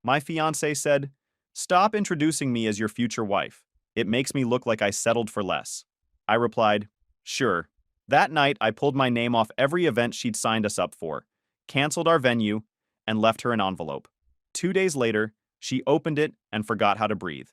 My fiancé said, "Stop introducing me as your future wife. It makes me look like I settled for less." I replied, "Sure." That night, I pulled my name off every event she'd signed us up for, canceled our venue, and left her an envelope. 2 days later, she opened it and forgot how to breathe.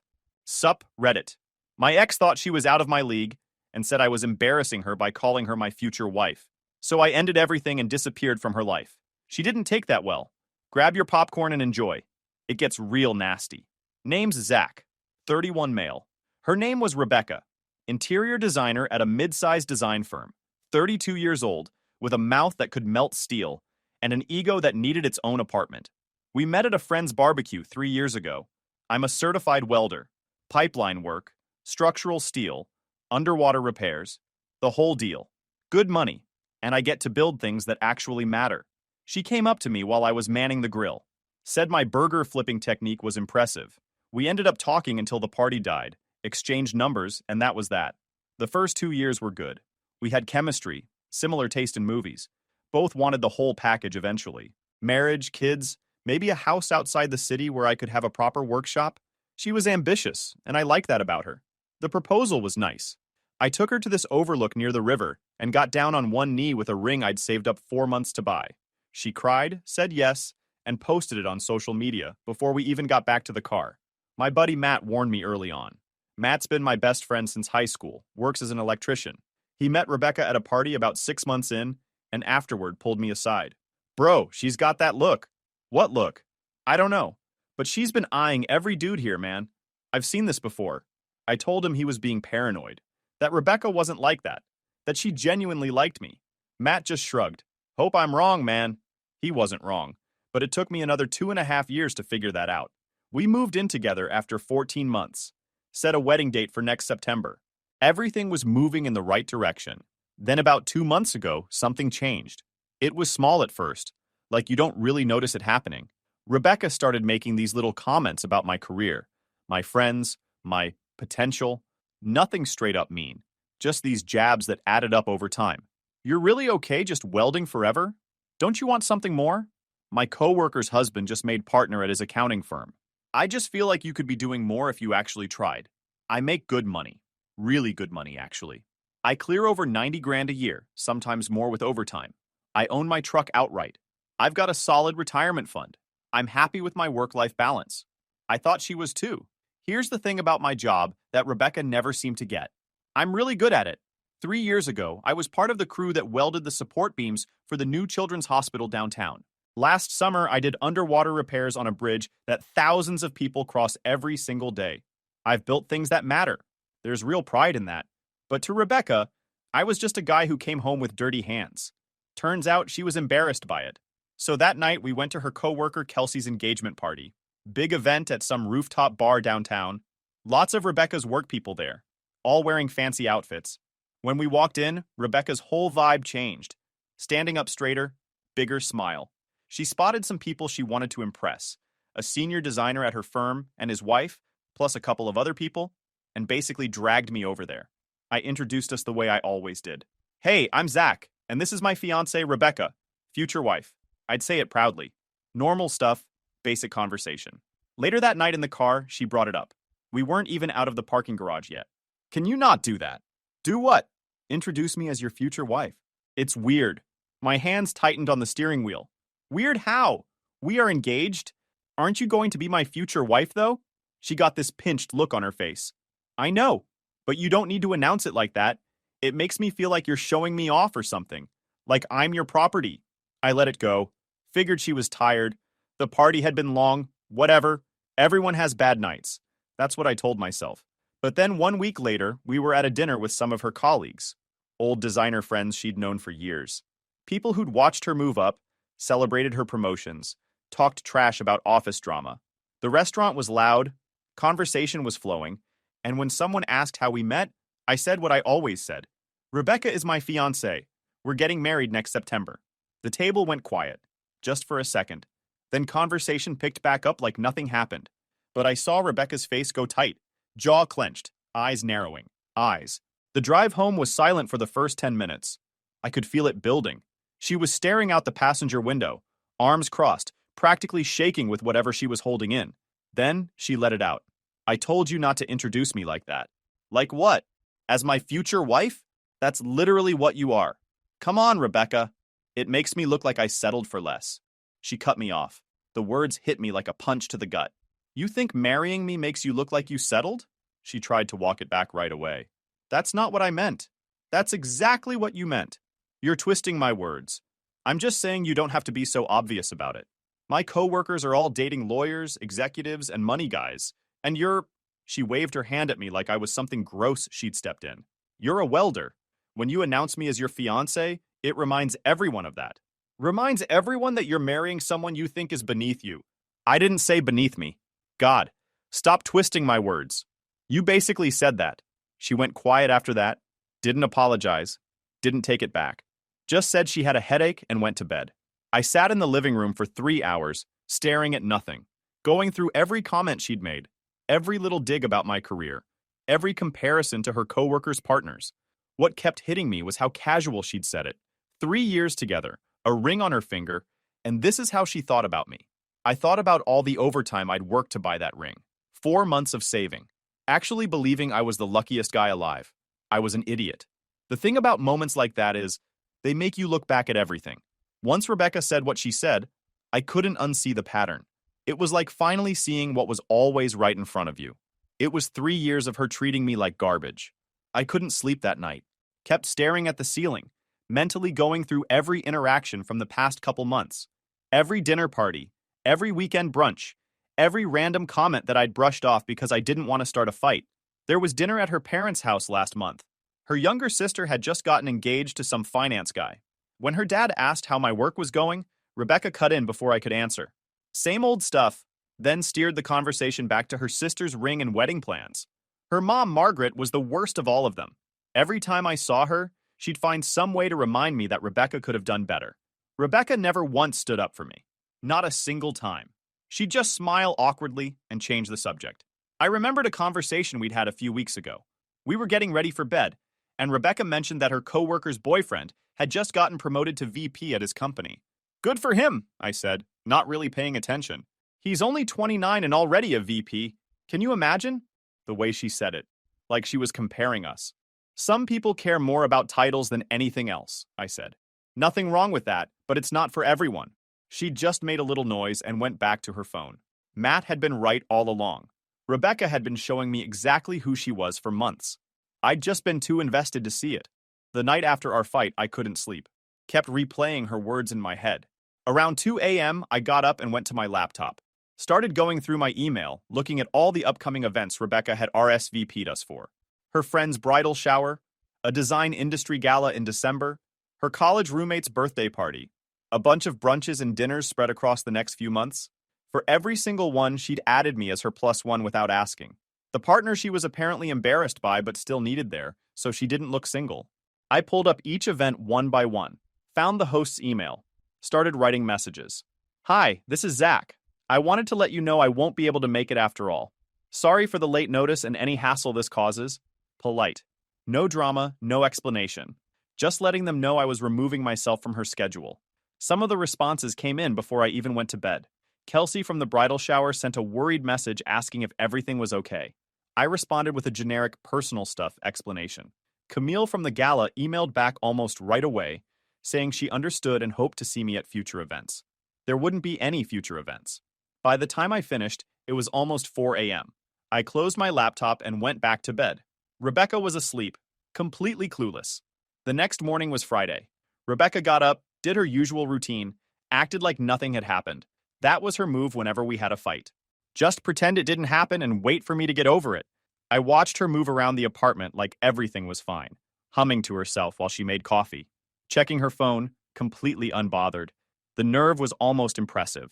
Sup, Reddit. My ex thought she was out of my league and said I was embarrassing her by calling her my future wife. So I ended everything and disappeared from her life. She didn't take that well. Grab your popcorn and enjoy. It gets real nasty. Name's Zach, 31 male. Her name was Rebecca, interior designer at a mid-sized design firm, 32 years old, with a mouth that could melt steel, and an ego that needed its own apartment. We met at a friend's barbecue 3 years ago. I'm a certified welder, pipeline work, structural steel, underwater repairs, the whole deal. Good money, and I get to build things that actually matter. She came up to me while I was manning the grill, said my burger flipping technique was impressive. We ended up talking until the party died, exchanged numbers, and that was that. The first 2 years were good. We had chemistry, similar taste in movies. Both wanted the whole package eventually. Marriage, kids, maybe a house outside the city where I could have a proper workshop. She was ambitious, and I liked that about her. The proposal was nice. I took her to this overlook near the river and got down on one knee with a ring I'd saved up 4 months to buy. She cried, said yes, and posted it on social media before we even got back to the car. My buddy Matt warned me early on. Matt's been my best friend since high school, works as an electrician. He met Rebecca at a party about 6 months in, and afterward pulled me aside. "Bro, she's got that look." "What look?" "I don't know. But she's been eyeing every dude here, man. I've seen this before." I told him he was being paranoid. That Rebecca wasn't like that. That she genuinely liked me. Matt just shrugged. "Hope I'm wrong, man." He wasn't wrong. But it took me another 2.5 years to figure that out. We moved in together after 14 months. Set a wedding date for next September. Everything was moving in the right direction. Then about 2 months ago, something changed. It was small at first, like you don't really notice it happening. Rebecca started making these little comments about my career, my friends, my potential. Nothing straight up mean, just these jabs that added up over time. "You're really okay just welding forever? Don't you want something more?" My coworker's husband just made partner at his accounting firm. "I just feel like you could be doing more if you actually tried." I make good money. Really good money, actually. I clear over 90 grand a year, sometimes more with overtime. I own my truck outright. I've got a solid retirement fund. I'm happy with my work-life balance. I thought she was too. Here's the thing about my job that Rebecca never seemed to get. I'm really good at it. 3 years ago, I was part of the crew that welded the support beams for the new children's hospital downtown. Last summer, I did underwater repairs on a bridge that thousands of people cross every single day. I've built things that matter. There's real pride in that. But to Rebecca, I was just a guy who came home with dirty hands. Turns out she was embarrassed by it. So that night, we went to her coworker Kelsey's engagement party. Big event at some rooftop bar downtown. Lots of Rebecca's work people there, all wearing fancy outfits. When we walked in, Rebecca's whole vibe changed. Standing up straighter, bigger smile. She spotted some people she wanted to impress. A senior designer at her firm and his wife, plus a couple of other people, and basically dragged me over there. I introduced us the way I always did. "Hey, I'm Zach, and this is my fiancée, Rebecca, future wife." I'd say it proudly. Normal stuff, basic conversation. Later that night in the car, she brought it up. We weren't even out of the parking garage yet. "Can you not do that?" "Do what?" "Introduce me as your future wife." It's weird. My hands tightened on the steering wheel. Weird how? We are engaged. Aren't you going to be my future wife, though? She got this pinched look on her face. I know, but you don't need to announce it like that. It makes me feel like you're showing me off or something. Like I'm your property. I let it go. Figured she was tired. The party had been long. Whatever. Everyone has bad nights. That's what I told myself. But then 1 week later, we were at a dinner with some of her colleagues. Old designer friends she'd known for years. People who'd watched her move up, celebrated her promotions, talked trash about office drama. The restaurant was loud, conversation was flowing, and when someone asked how we met, I said what I always said. Rebecca is my fiancée. We're getting married next September. The table went quiet, just for a second. Then conversation picked back up like nothing happened. But I saw Rebecca's face go tight, jaw clenched, eyes narrowing. Eyes. The drive home was silent for the first 10 minutes. I could feel it building. She was staring out the passenger window, arms crossed, practically shaking with whatever she was holding in. Then she let it out. I told you not to introduce me like that. Like what? As my future wife? That's literally what you are. Come on, Rebecca. It makes me look like I settled for less. She cut me off. The words hit me like a punch to the gut. You think marrying me makes you look like you settled? She tried to walk it back right away. That's not what I meant. That's exactly what you meant. You're twisting my words. I'm just saying you don't have to be so obvious about it. My coworkers are all dating lawyers, executives, and money guys, and you're... She waved her hand at me like I was something gross she'd stepped in. You're a welder. When you announce me as your fiancé, it reminds everyone of that. Reminds everyone that you're marrying someone you think is beneath you. I didn't say beneath me. God, stop twisting my words. You basically said that. She went quiet after that, didn't apologize, didn't take it back. Just said she had a headache and went to bed. I sat in the living room for 3 hours, staring at nothing, going through every comment she'd made, every little dig about my career, every comparison to her coworkers' partners. What kept hitting me was how casual she'd said it. 3 years together, a ring on her finger, and this is how she thought about me. I thought about all the overtime I'd worked to buy that ring. 4 months of saving. Actually believing I was the luckiest guy alive. I was an idiot. The thing about moments like that is, they make you look back at everything. Once Rebecca said what she said, I couldn't unsee the pattern. It was like finally seeing what was always right in front of you. It was 3 years of her treating me like garbage. I couldn't sleep that night. Kept staring at the ceiling, mentally going through every interaction from the past couple months. Every dinner party, every weekend brunch, every random comment that I'd brushed off because I didn't want to start a fight. There was dinner at her parents' house last month. Her younger sister had just gotten engaged to some finance guy. When her dad asked how my work was going, Rebecca cut in before I could answer. Same old stuff, then steered the conversation back to her sister's ring and wedding plans. Her mom, Margaret, was the worst of all of them. Every time I saw her, she'd find some way to remind me that Rebecca could have done better. Rebecca never once stood up for me. Not a single time. She'd just smile awkwardly and change the subject. I remembered a conversation we'd had a few weeks ago. We were getting ready for bed, and Rebecca mentioned that her coworker's boyfriend had just gotten promoted to VP at his company. Good for him, I said, not really paying attention. He's only 29 and already a VP. Can you imagine? The way she said it, like she was comparing us. Some people care more about titles than anything else, I said. Nothing wrong with that, but it's not for everyone. She just made a little noise and went back to her phone. Matt had been right all along. Rebecca had been showing me exactly who she was for months. I'd just been too invested to see it. The night after our fight, I couldn't sleep. Kept replaying her words in my head. Around 2 a.m., I got up and went to my laptop. Started going through my email, looking at all the upcoming events Rebecca had RSVP'd us for. Her friend's bridal shower, a design industry gala in December, her college roommate's birthday party, a bunch of brunches and dinners spread across the next few months. For every single one, she'd added me as her +1 without asking. The partner she was apparently embarrassed by but still needed there, so she didn't look single. I pulled up each event one by one, found the host's email, started writing messages. Hi, this is Zach. I wanted to let you know I won't be able to make it after all. Sorry for the late notice and any hassle this causes. Polite. No drama, no explanation. Just letting them know I was removing myself from her schedule. Some of the responses came in before I even went to bed. Kelsey from the bridal shower sent a worried message asking if everything was okay. I responded with a generic personal stuff explanation. Camille from the gala emailed back almost right away, saying she understood and hoped to see me at future events. There wouldn't be any future events. By the time I finished, it was almost 4 a.m. I closed my laptop and went back to bed. Rebecca was asleep, completely clueless. The next morning was Friday. Rebecca got up, did her usual routine, acted like nothing had happened. That was her move whenever we had a fight. Just pretend it didn't happen and wait for me to get over it. I watched her move around the apartment like everything was fine, humming to herself while she made coffee, checking her phone, completely unbothered. The nerve was almost impressive.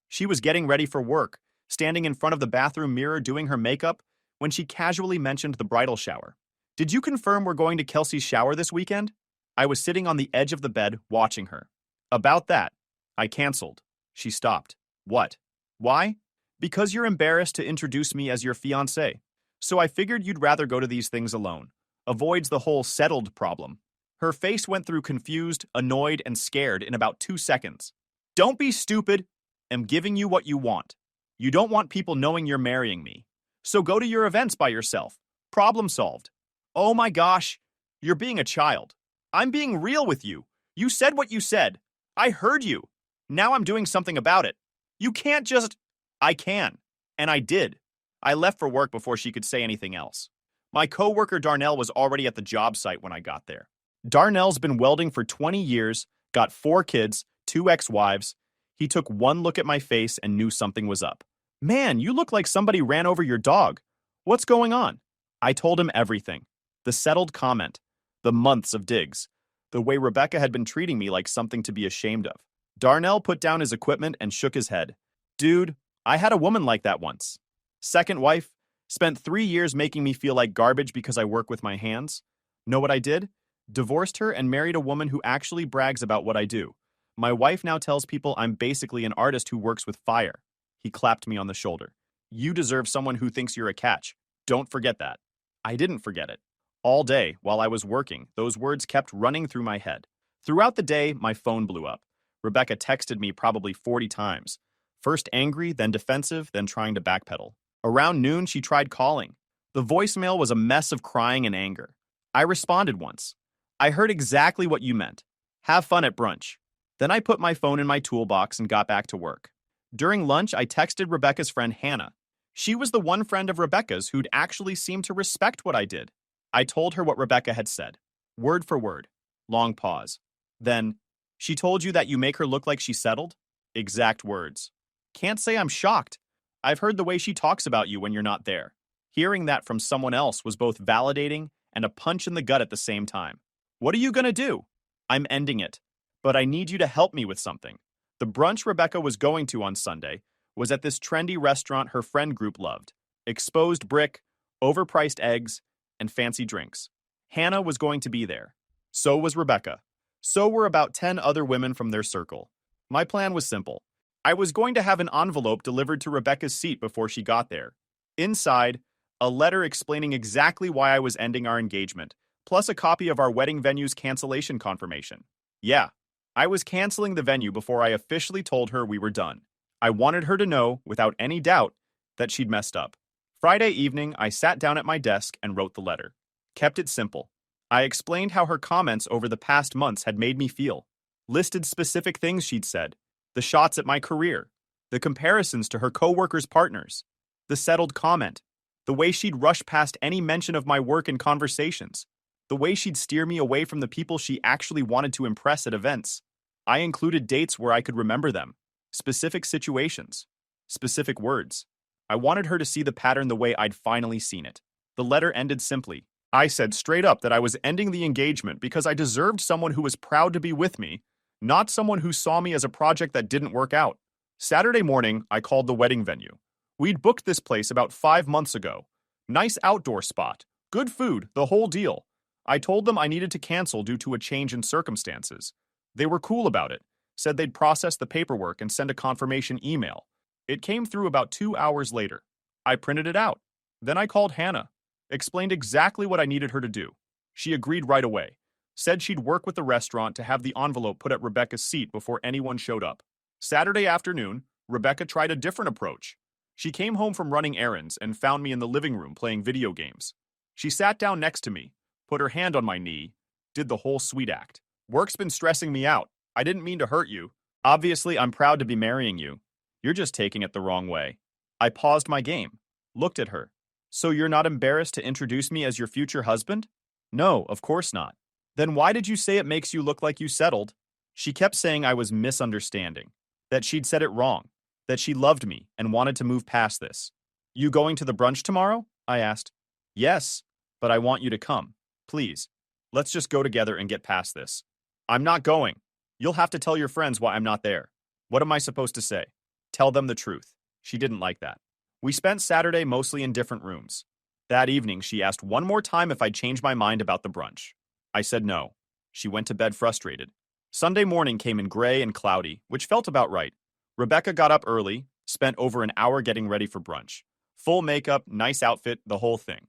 She was getting ready for work, standing in front of the bathroom mirror doing her makeup, when she casually mentioned the bridal shower. Did you confirm we're going to Kelsey's shower this weekend? I was sitting on the edge of the bed, watching her. About that. I canceled. She stopped. What? Why? Because you're embarrassed to introduce me as your fiancé. So I figured you'd rather go to these things alone. Avoids the whole settled problem. Her face went through confused, annoyed, and scared in about 2 seconds. Don't be stupid. am giving you what you want. You don't want people knowing you're marrying me. So go to your events by yourself. Problem solved. Oh my gosh, you're being a child. I'm being real with you. You said what you said. I heard you. Now I'm doing something about it. You can't just... I can. And I did. I left for work before she could say anything else. My coworker Darnell was already at the job site when I got there. Darnell's been welding for 20 years, got 4 kids, 2 ex-wives. He took one look at my face and knew something was up. Man, you look like somebody ran over your dog. What's going on? I told him everything. The settled comment, the months of digs, the way Rebecca had been treating me like something to be ashamed of. Darnell put down his equipment and shook his head. Dude, I had a woman like that once. Second wife, spent 3 years making me feel like garbage because I work with my hands. Know what I did? Divorced her and married a woman who actually brags about what I do. My wife now tells people I'm basically an artist who works with fire. He clapped me on the shoulder. You deserve someone who thinks you're a catch. Don't forget that. I didn't forget it. All day, while I was working, those words kept running through my head. Throughout the day, my phone blew up. Rebecca texted me probably 40 times. First angry, then defensive, then trying to backpedal. Around noon, she tried calling. The voicemail was a mess of crying and anger. I responded once. I heard exactly what you meant. Have fun at brunch. Then I put my phone in my toolbox and got back to work. During lunch, I texted Rebecca's friend Hannah. She was the one friend of Rebecca's who'd actually seemed to respect what I did. I told her what Rebecca had said, word for word. Long pause. Then, she told you that you make her look like she settled? Exact words. Can't say I'm shocked. I've heard the way she talks about you when you're not there. Hearing that from someone else was both validating and a punch in the gut at the same time. What are you gonna do? I'm ending it. But I need you to help me with something. The brunch Rebecca was going to on Sunday was at this trendy restaurant her friend group loved. Exposed brick, overpriced eggs, and fancy drinks. Hannah was going to be there. So was Rebecca. So were about 10 other women from their circle. My plan was simple. I was going to have an envelope delivered to Rebecca's seat before she got there. Inside, a letter explaining exactly why I was ending our engagement, plus a copy of our wedding venue's cancellation confirmation. Yeah, I was canceling the venue before I officially told her we were done. I wanted her to know, without any doubt, that she'd messed up. Friday evening, I sat down at my desk and wrote the letter. Kept it simple. I explained how her comments over the past months had made me feel. Listed specific things she'd said. The shots at my career. The comparisons to her coworkers' partners. The settled comment. The way she'd rush past any mention of my work in conversations. The way she'd steer me away from the people she actually wanted to impress at events. I included dates where I could remember them. Specific situations. Specific words. I wanted her to see the pattern the way I'd finally seen it. The letter ended simply. I said straight up that I was ending the engagement because I deserved someone who was proud to be with me, not someone who saw me as a project that didn't work out. Saturday morning, I called the wedding venue. We'd booked this place about 5 months ago. Nice outdoor spot. Good food, the whole deal. I told them I needed to cancel due to a change in circumstances. They were cool about it, said they'd process the paperwork and send a confirmation email. It came through about 2 hours later. I printed it out. Then I called Hannah, explained exactly what I needed her to do. She agreed right away, said she'd work with the restaurant to have the envelope put at Rebecca's seat before anyone showed up. Saturday afternoon, Rebecca tried a different approach. She came home from running errands and found me in the living room playing video games. She sat down next to me, put her hand on my knee, did the whole sweet act. Work's been stressing me out. I didn't mean to hurt you. Obviously, I'm proud to be marrying you. You're just taking it the wrong way. I paused my game, looked at her. So you're not embarrassed to introduce me as your future husband? No, of course not. Then why did you say it makes you look like you settled? She kept saying I was misunderstanding, that she'd said it wrong, that she loved me and wanted to move past this. You going to the brunch tomorrow? I asked. Yes, but I want you to come. Please. Let's just go together and get past this. I'm not going. You'll have to tell your friends why I'm not there. What am I supposed to say? Tell them the truth. She didn't like that. We spent Saturday mostly in different rooms. That evening, she asked one more time if I'd changed my mind about the brunch. I said no. She went to bed frustrated. Sunday morning came in gray and cloudy, which felt about right. Rebecca got up early, spent over an hour getting ready for brunch. Full makeup, nice outfit, the whole thing.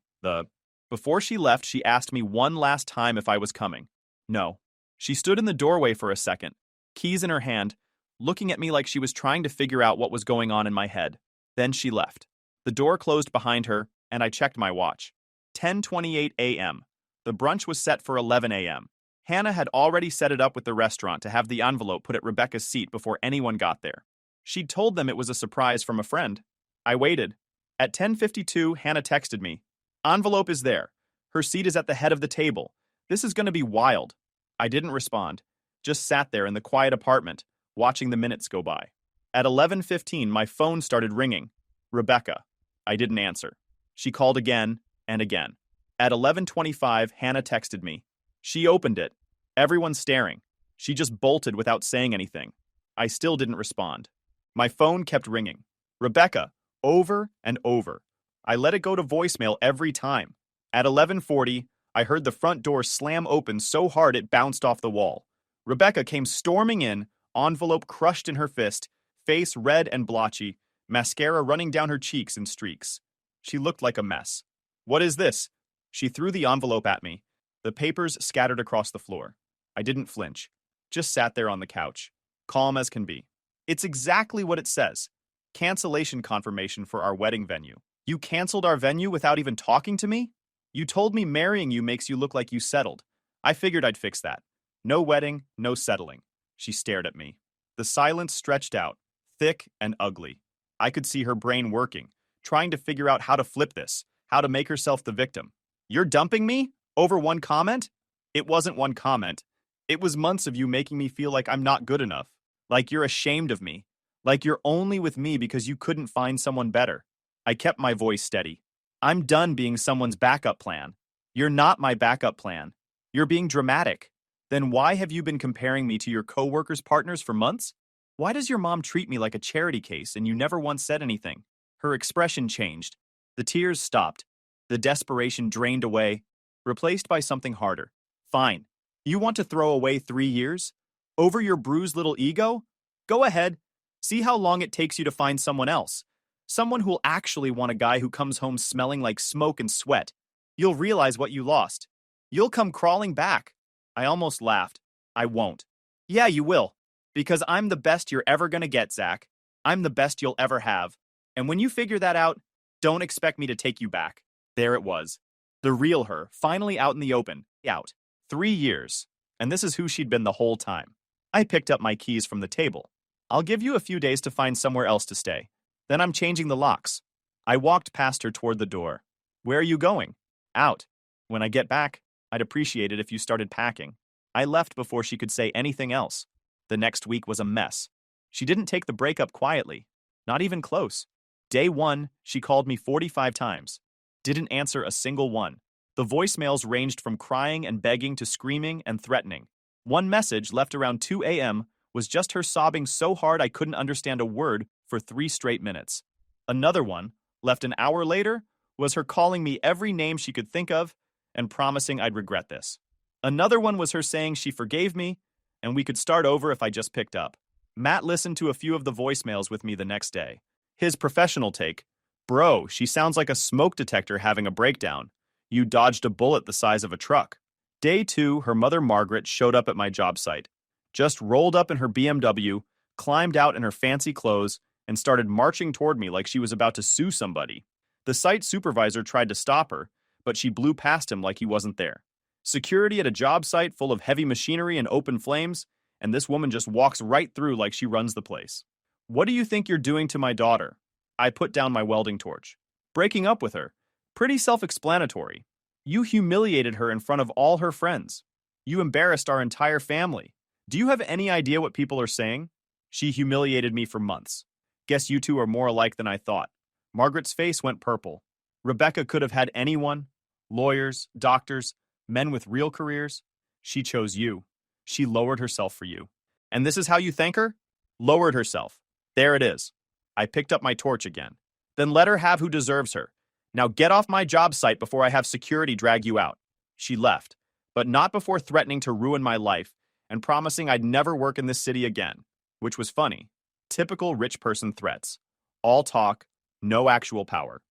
Before she left, she asked me one last time if I was coming. No. She stood in the doorway for a second, keys in her hand, looking at me like she was trying to figure out what was going on in my head. Then she left. The door closed behind her, and I checked my watch. 10:28 a.m. The brunch was set for 11 a.m. Hannah had already set it up with the restaurant to have the envelope put at Rebecca's seat before anyone got there. She'd told them it was a surprise from a friend. I waited. At 10:52, Hannah texted me. Envelope is there. Her seat is at the head of the table. This is going to be wild. I didn't respond. Just sat there in the quiet apartment, watching the minutes go by. At 11:15, my phone started ringing. Rebecca. I didn't answer. She called again and again. At 11:25, Hannah texted me. She opened it. Everyone staring. She just bolted without saying anything. I still didn't respond. My phone kept ringing. Rebecca, over and over. I let it go to voicemail every time. At 11:40, I heard the front door slam open so hard it bounced off the wall. Rebecca came storming in, envelope crushed in her fist, face red and blotchy, mascara running down her cheeks in streaks. She looked like a mess. What is this? She threw the envelope at me. The papers scattered across the floor. I didn't flinch. Just sat there on the couch, calm as can be. It's exactly what it says. Cancellation confirmation for our wedding venue. You canceled our venue without even talking to me? You told me marrying you makes you look like you settled. I figured I'd fix that. No wedding, no settling. She stared at me. The silence stretched out, thick and ugly. I could see her brain working, trying to figure out how to flip this, how to make herself the victim. You're dumping me? Over one comment? It wasn't one comment. It was months of you making me feel like I'm not good enough, like you're ashamed of me, like you're only with me because you couldn't find someone better. I kept my voice steady. I'm done being someone's backup plan. You're not my backup plan. You're being dramatic. Then why have you been comparing me to your coworkers' partners for months? Why does your mom treat me like a charity case and you never once said anything? Her expression changed. The tears stopped. The desperation drained away, replaced by something harder. Fine. You want to throw away 3 years? Over your bruised little ego? Go ahead. See how long it takes you to find someone else. Someone who'll actually want a guy who comes home smelling like smoke and sweat. You'll realize what you lost. You'll come crawling back. I almost laughed. I won't. Yeah, you will. Because I'm the best you're ever gonna get, Zach. I'm the best you'll ever have. And when you figure that out, don't expect me to take you back. There it was. The real her, finally out in the open. Out. 3 years. And this is who she'd been the whole time. I picked up my keys from the table. I'll give you a few days to find somewhere else to stay. Then I'm changing the locks. I walked past her toward the door. Where are you going? Out. When I get back, I'd appreciate it if you started packing. I left before she could say anything else. The next week was a mess. She didn't take the breakup quietly. Not even close. Day 1, she called me 45 times. Didn't answer a single one. The voicemails ranged from crying and begging to screaming and threatening. One message, left around 2 a.m., was just her sobbing so hard I couldn't understand a word for 3 straight minutes. Another one, left an hour later, was her calling me every name she could think of and promising I'd regret this. Another one was her saying she forgave me and we could start over if I just picked up. Matt listened to a few of the voicemails with me the next day. His professional take, "Bro, she sounds like a smoke detector having a breakdown. You dodged a bullet the size of a truck." Day 2, her mother Margaret showed up at my job site. Just rolled up in her BMW, climbed out in her fancy clothes, and started marching toward me like she was about to sue somebody. The site supervisor tried to stop her, but she blew past him like he wasn't there. Security at a job site full of heavy machinery and open flames, and this woman just walks right through like she runs the place. "What do you think you're doing to my daughter?" I put down my welding torch. "Breaking up with her. Pretty self-explanatory. You humiliated her in front of all her friends. You embarrassed our entire family. Do you have any idea what people are saying? She humiliated me for months. Guess you two are more alike than I thought." Margaret's face went purple. Rebecca could have had anyone. Lawyers, doctors, men with real careers. She chose you. She lowered herself for you. And this is how you thank her? Lowered herself. There it is. I picked up my torch again. Then let her have who deserves her. Now get off my job site before I have security drag you out. She left, but not before threatening to ruin my life and promising I'd never work in this city again, which was funny. Typical rich person threats. All talk, no actual power.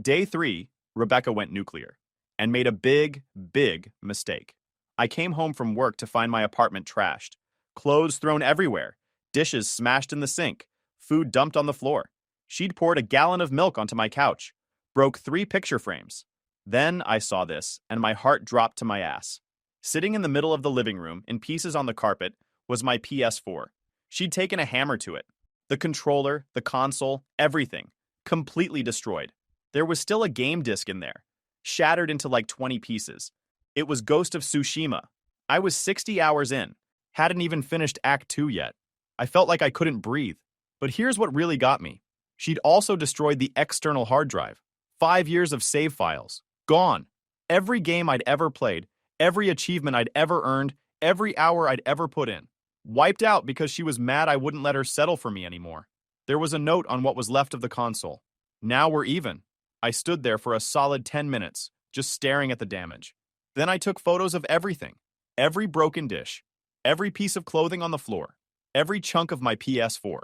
Day 3, Rebecca went nuclear and made a big, big mistake. I came home from work to find my apartment trashed, clothes thrown everywhere, Dishes smashed in the sink, food dumped on the floor. She'd poured a gallon of milk onto my couch, broke 3 picture frames. Then I saw this, and my heart dropped to my ass. Sitting in the middle of the living room, in pieces on the carpet, was my PS4. She'd taken a hammer to it. The controller, the console, everything. Completely destroyed. There was still a game disc in there, shattered into like 20 pieces. It was Ghost of Tsushima. I was 60 hours in, hadn't even finished Act 2 yet. I felt like I couldn't breathe. But here's what really got me. She'd also destroyed the external hard drive. 5 years of save files. Gone. Every game I'd ever played, every achievement I'd ever earned, every hour I'd ever put in. Wiped out because she was mad I wouldn't let her settle for me anymore. There was a note on what was left of the console. Now we're even. I stood there for a solid 10 minutes, just staring at the damage. Then I took photos of everything. Every broken dish. Every piece of clothing on the floor. Every chunk of my PS4.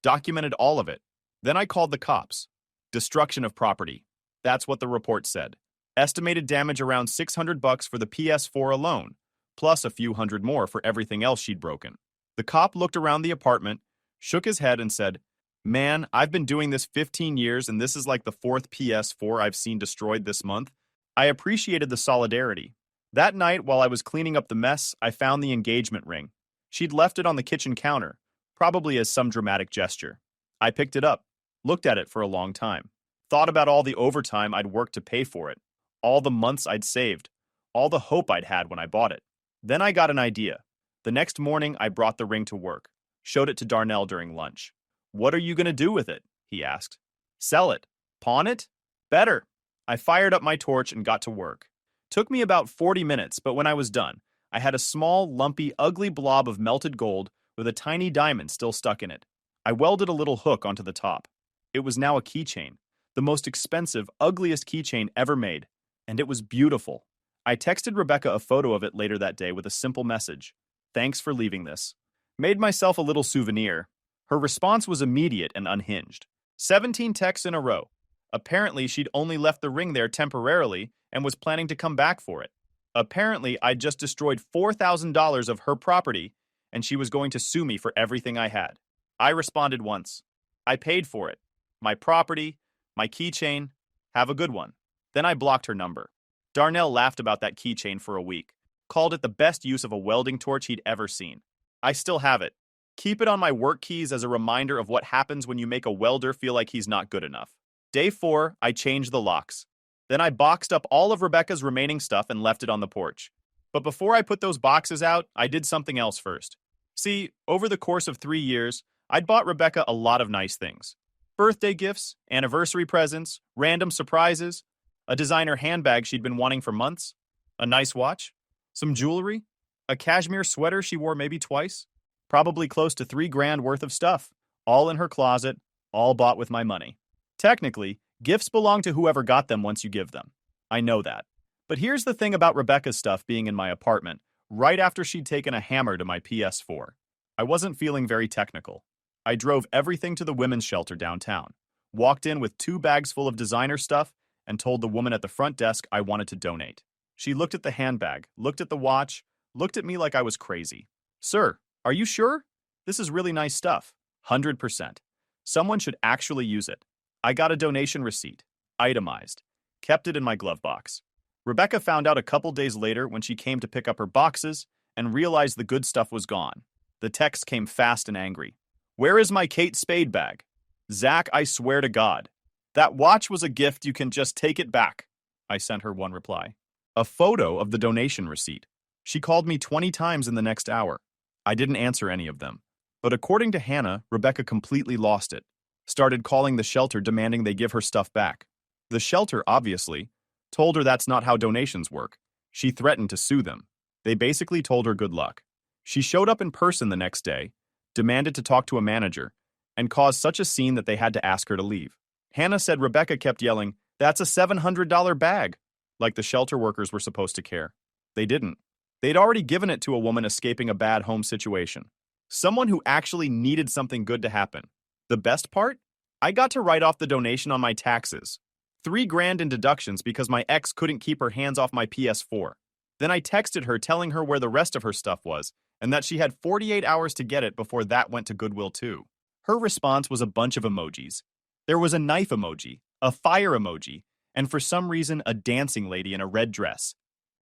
Documented all of it. Then I called the cops. Destruction of property. That's what the report said. Estimated damage around $600 for the PS4 alone, plus a few hundred more for everything else she'd broken. The cop looked around the apartment, shook his head and said, "Man, I've been doing this 15 years and this is like the 4th PS4 I've seen destroyed this month." I appreciated the solidarity. That night, while I was cleaning up the mess, I found the engagement ring. She'd left it on the kitchen counter, probably as some dramatic gesture. I picked it up, looked at it for a long time, thought about all the overtime I'd worked to pay for it, all the months I'd saved, all the hope I'd had when I bought it. Then I got an idea. The next morning, I brought the ring to work, showed it to Darnell during lunch. "What are you going to do with it?" he asked. "Sell it. Pawn it? Better." I fired up my torch and got to work. Took me about 40 minutes, but when I was done, I had a small, lumpy, ugly blob of melted gold with a tiny diamond still stuck in it. I welded a little hook onto the top. It was now a keychain, the most expensive, ugliest keychain ever made, and it was beautiful. I texted Rebecca a photo of it later that day with a simple message. "Thanks for leaving this." Made myself a little souvenir. Her response was immediate and unhinged. 17 texts in a row. Apparently, she'd only left the ring there temporarily and was planning to come back for it. Apparently, I'd just destroyed $4,000 of her property, and she was going to sue me for everything I had. I responded once. I paid for it. My property, my keychain. Have a good one. Then I blocked her number. Darnell laughed about that keychain for a week, called it the best use of a welding torch he'd ever seen. I still have it. Keep it on my work keys as a reminder of what happens when you make a welder feel like he's not good enough. Day 4, I changed the locks. Then I boxed up all of Rebecca's remaining stuff and left it on the porch. But before I put those boxes out, I did something else first. See, over the course of 3 years, I'd bought Rebecca a lot of nice things. Birthday gifts, anniversary presents, random surprises, a designer handbag she'd been wanting for months, a nice watch, some jewelry, a cashmere sweater she wore maybe twice, probably close to $3,000 worth of stuff, all in her closet, all bought with my money. Technically, gifts belong to whoever got them once you give them. I know that. But here's the thing about Rebecca's stuff being in my apartment, right after she'd taken a hammer to my PS4. I wasn't feeling very technical. I drove everything to the women's shelter downtown, walked in with 2 bags full of designer stuff, and told the woman at the front desk I wanted to donate. She looked at the handbag, looked at the watch, looked at me like I was crazy. "Sir, are you sure? This is really nice stuff." 100%. Someone should actually use it. I got a donation receipt, itemized, kept it in my glove box. Rebecca found out a couple days later when she came to pick up her boxes and realized the good stuff was gone. The text came fast and angry. "Where is my Kate Spade bag? Zach, I swear to God. That watch was a gift, you can just take it back." I sent her one reply. A photo of the donation receipt. She called me 20 times in the next hour. I didn't answer any of them. But according to Hannah, Rebecca completely lost it. Started calling the shelter demanding they give her stuff back. The shelter, obviously, told her that's not how donations work. She threatened to sue them. They basically told her good luck. She showed up in person the next day, demanded to talk to a manager, and caused such a scene that they had to ask her to leave. Hannah said Rebecca kept yelling, "That's a $700 bag," like the shelter workers were supposed to care. They didn't. They'd already given it to a woman escaping a bad home situation. Someone who actually needed something good to happen. The best part? I got to write off the donation on my taxes. $3,000 in deductions because my ex couldn't keep her hands off my PS4. Then I texted her telling her where the rest of her stuff was, and that she had 48 hours to get it before that went to Goodwill too. Her response was a bunch of emojis. There was a knife emoji, a fire emoji, and for some reason a dancing lady in a red dress.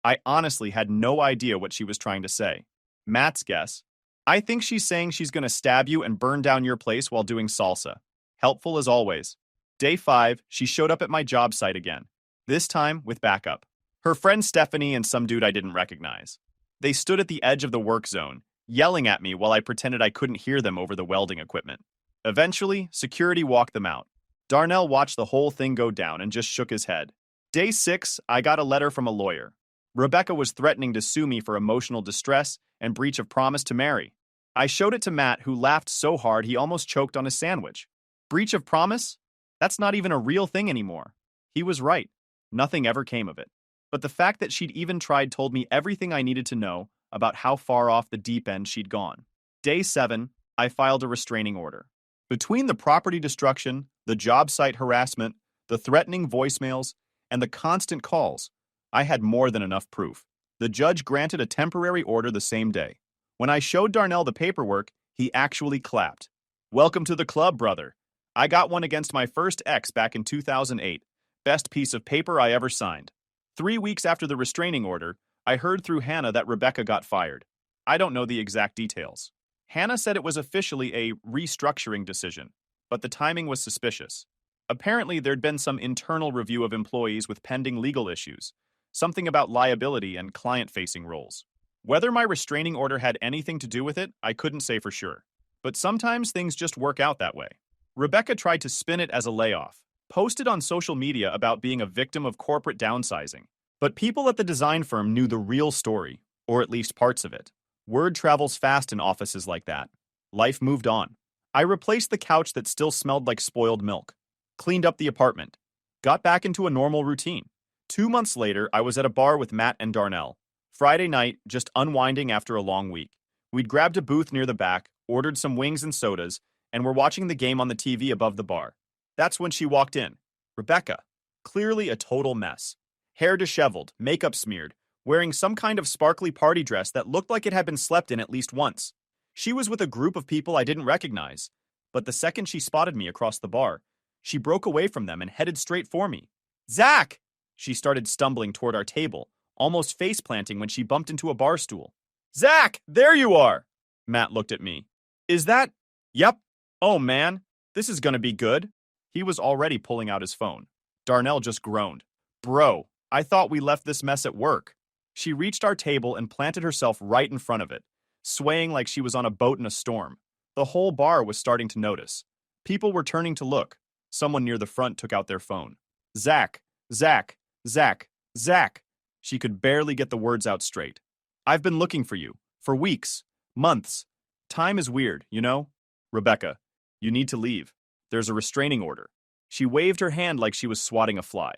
I honestly had no idea what she was trying to say. Matt's guess: I think she's saying she's going to stab you and burn down your place while doing salsa. Helpful as always. Day 5, she showed up at my job site again, this time with backup. Her friend Stephanie and some dude I didn't recognize. They stood at the edge of the work zone, yelling at me while I pretended I couldn't hear them over the welding equipment. Eventually, security walked them out. Darnell watched the whole thing go down and just shook his head. Day 6, I got a letter from a lawyer. Rebecca was threatening to sue me for emotional distress and breach of promise to marry. I showed it to Matt, who laughed so hard he almost choked on his sandwich. Breach of promise? That's not even a real thing anymore. He was right. Nothing ever came of it. But the fact that she'd even tried told me everything I needed to know about how far off the deep end she'd gone. Day 7, I filed a restraining order. Between the property destruction, the job site harassment, the threatening voicemails, and the constant calls, I had more than enough proof. The judge granted a temporary order the same day. When I showed Darnell the paperwork, he actually clapped. Welcome to the club, brother. I got one against my first ex back in 2008. Best piece of paper I ever signed. 3 weeks after the restraining order, I heard through Hannah that Rebecca got fired. I don't know the exact details. Hannah said it was officially a restructuring decision, but the timing was suspicious. Apparently, there'd been some internal review of employees with pending legal issues, something about liability and client-facing roles. Whether my restraining order had anything to do with it, I couldn't say for sure. But sometimes things just work out that way. Rebecca tried to spin it as a layoff, posted on social media about being a victim of corporate downsizing. But people at the design firm knew the real story, or at least parts of it. Word travels fast in offices like that. Life moved on. I replaced the couch that still smelled like spoiled milk, cleaned up the apartment, got back into a normal routine. 2 months later, I was at a bar with Matt and Darnell. Friday night, just unwinding after a long week. We'd grabbed a booth near the back, ordered some wings and sodas, and were watching the game on the TV above the bar. That's when she walked in. Rebecca, clearly a total mess. Hair disheveled, makeup smeared, wearing some kind of sparkly party dress that looked like it had been slept in at least once. She was with a group of people I didn't recognize, but the second she spotted me across the bar, she broke away from them and headed straight for me. Zach! She started stumbling toward our table, almost face-planting when she bumped into a bar stool. Zach, there you are! Matt looked at me. Is that? Yep. Oh man, this is gonna be good. He was already pulling out his phone. Darnell just groaned. Bro, I thought we left this mess at work. She reached our table and planted herself right in front of it, swaying like she was on a boat in a storm. The whole bar was starting to notice. People were turning to look. Someone near the front took out their phone. Zach, Zach, Zach, Zach. She could barely get the words out straight. I've been looking for you. For weeks. Months. Time is weird, you know? Rebecca, you need to leave. There's a restraining order. She waved her hand like she was swatting a fly.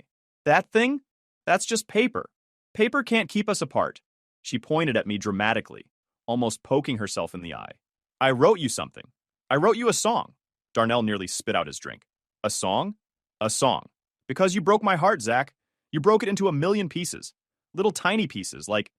That thing? That's just paper. Paper can't keep us apart. She pointed at me dramatically, almost poking herself in the eye. I wrote you something. I wrote you a song. Darnell nearly spit out his drink. A song? A song. Because you broke my heart, Zach. You broke it into a million pieces. Little tiny pieces, like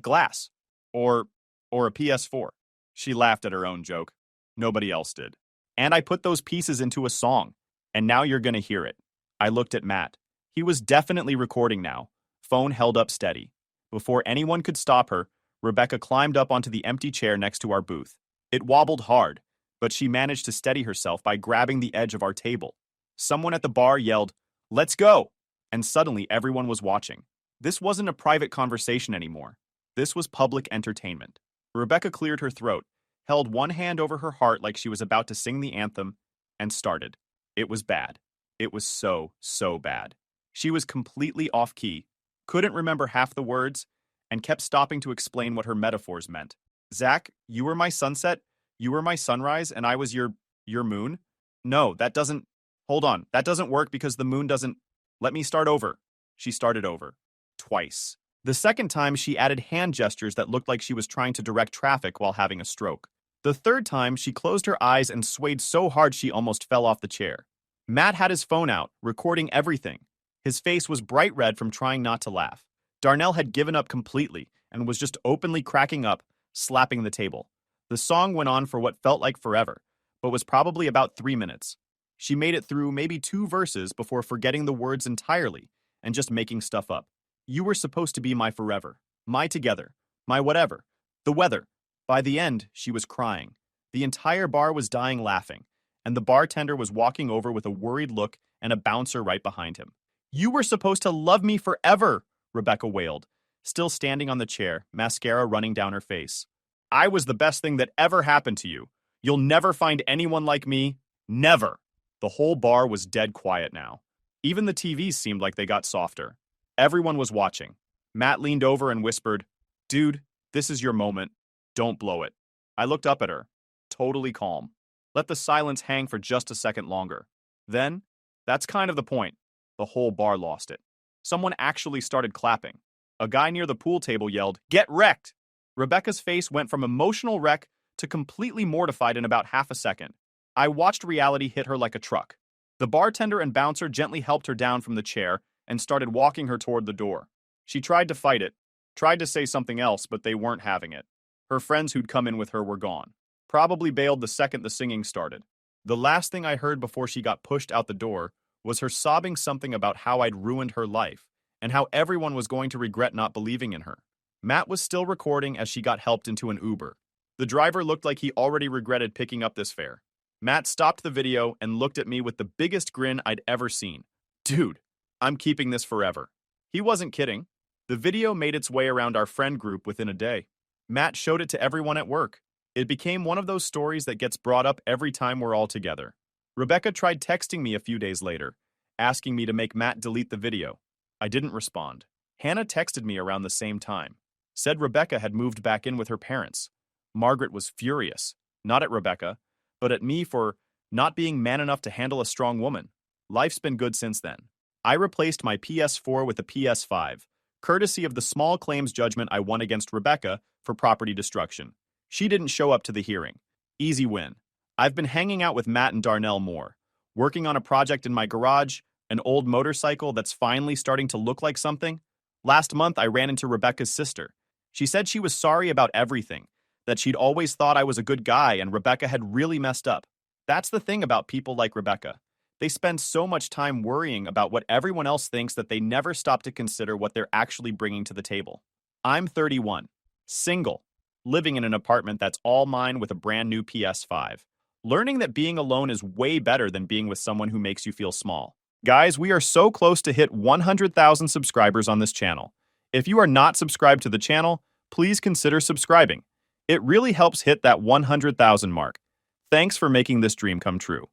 glass. Or a PS4. She laughed at her own joke. Nobody else did. And I put those pieces into a song. And now you're gonna hear it. I looked at Matt. He was definitely recording now. Phone held up steady. Before anyone could stop her, Rebecca climbed up onto the empty chair next to our booth. It wobbled hard, but she managed to steady herself by grabbing the edge of our table. Someone at the bar yelled, "Let's go!" And suddenly everyone was watching. This wasn't a private conversation anymore. This was public entertainment. Rebecca cleared her throat, held one hand over her heart like she was about to sing the anthem, and started. It was bad. It was so, so bad. She was completely off key, couldn't remember half the words, and kept stopping to explain what her metaphors meant. Zach, you were my sunset, you were my sunrise, and I was your moon? No, that doesn't... Hold on, that doesn't work because the moon doesn't... Let me start over. She started over. Twice. The second time, she added hand gestures that looked like she was trying to direct traffic while having a stroke. The third time, she closed her eyes and swayed so hard she almost fell off the chair. Matt had his phone out, recording everything. His face was bright red from trying not to laugh. Darnell had given up completely and was just openly cracking up, slapping the table. The song went on for what felt like forever, but was probably about 3 minutes. She made it through maybe 2 verses before forgetting the words entirely and just making stuff up. You were supposed to be my forever, my together, my whatever, the weather. By the end, she was crying. The entire bar was dying laughing, and the bartender was walking over with a worried look and a bouncer right behind him. You were supposed to love me forever, Rebecca wailed, still standing on the chair, mascara running down her face. I was the best thing that ever happened to you. You'll never find anyone like me. Never. The whole bar was dead quiet now. Even the TVs seemed like they got softer. Everyone was watching. Matt leaned over and whispered, Dude, this is your moment. Don't blow it. I looked up at her, totally calm. Let the silence hang for just a second longer. Then, that's kind of the point. The whole bar lost it. Someone actually started clapping. A guy near the pool table yelled, Get wrecked! Rebecca's face went from emotional wreck to completely mortified in about half a second. I watched reality hit her like a truck. The bartender and bouncer gently helped her down from the chair and started walking her toward the door. She tried to fight it, tried to say something else, but they weren't having it. Her friends who'd come in with her were gone. Probably bailed the second the singing started. The last thing I heard before she got pushed out the door was her sobbing something about how I'd ruined her life and how everyone was going to regret not believing in her. Matt was still recording as she got helped into an Uber. The driver looked like he already regretted picking up this fare. Matt stopped the video and looked at me with the biggest grin I'd ever seen. Dude, I'm keeping this forever. He wasn't kidding. The video made its way around our friend group within a day. Matt showed it to everyone at work. It became one of those stories that gets brought up every time we're all together. Rebecca tried texting me a few days later, asking me to make Matt delete the video. I didn't respond. Hannah texted me around the same time. Said Rebecca had moved back in with her parents. Margaret was furious, not at Rebecca, but at me for not being man enough to handle a strong woman. Life's been good since then. I replaced my PS4 with a PS5, courtesy of the small claims judgment I won against Rebecca for property destruction. She didn't show up to the hearing. Easy win. I've been hanging out with Matt and Darnell more, working on a project in my garage, an old motorcycle that's finally starting to look like something. Last month, I ran into Rebecca's sister. She said she was sorry about everything, that she'd always thought I was a good guy and Rebecca had really messed up. That's the thing about people like Rebecca. They spend so much time worrying about what everyone else thinks that they never stop to consider what they're actually bringing to the table. I'm 31, single, living in an apartment that's all mine with a brand new PS5. Learning that being alone is way better than being with someone who makes you feel small. Guys, we are so close to hit 100,000 subscribers on this channel. If you are not subscribed to the channel, please consider subscribing. It really helps hit that 100,000 mark. Thanks for making this dream come true.